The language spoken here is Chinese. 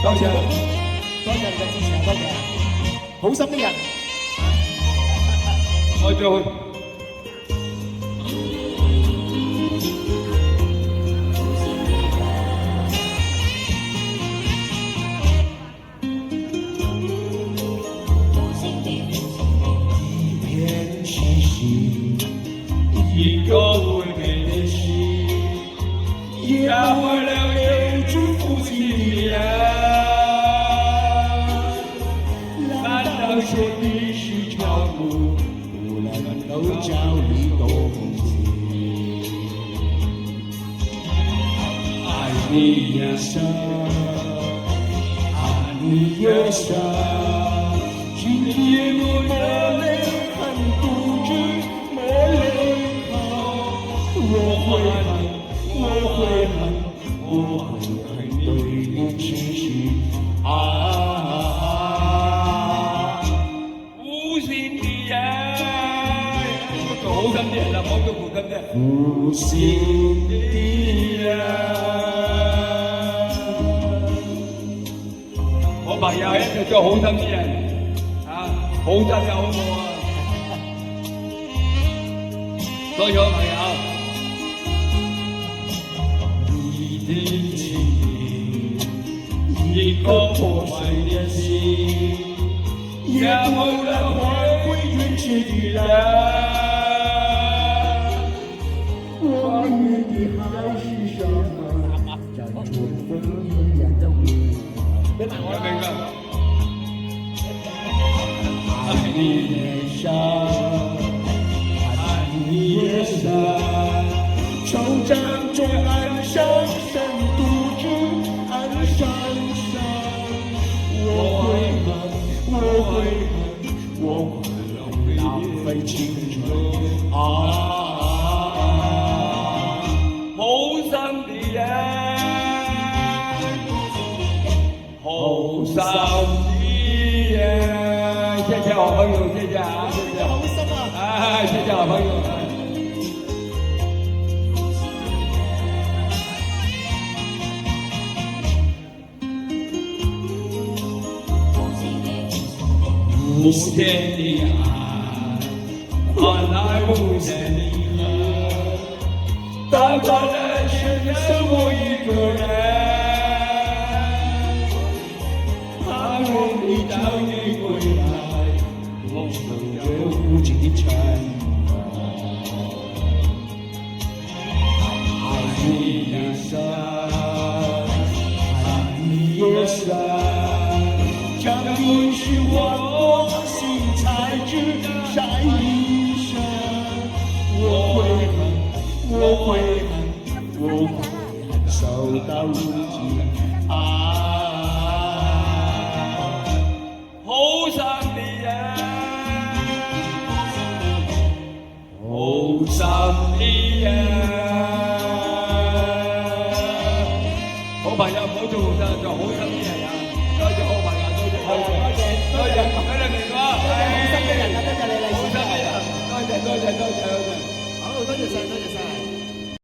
多謝，多謝你嘅支持啊，多謝。好心的人，我做。一个温暖的心，压坏了有着父亲的爱。难道说你是条路，不能够叫你动情？爱你越深，爱你越深，今夜我的泪很不止。我会恨对你痴心无心的爱，我做好心啲啦，冇做負心啫。無心的愛，我朋友一直做好心啲人啊，好心有好報啊！多謝我朋友。你的情，一顆破碎的心，壓壞了還會遠去的人。我願的還是什麼？讓春風一樣的溫暖。愛你越深，愛你越深，惆悵中暗生深独知暗伤伤。我會恨浪費青春好心的愛，好心的愛，謝謝好朋友，謝謝啊，謝謝，好心啊，謝謝好朋友。无限的愛，換來無限的恨，但可能剩下我一個人，盼望你早點歸來，夢想着無盡的承諾。愛你越深，愛你越深，將你是我心才知曬一生。我會恨，守到如今好心的愛，好心的愛。好朋友唔好做好心，做好心的人啊！多謝好朋友，多謝，俾你明哥，好心嘅人啊，多謝你嚟，好心嘅人，多謝，好，多謝晒，多謝晒。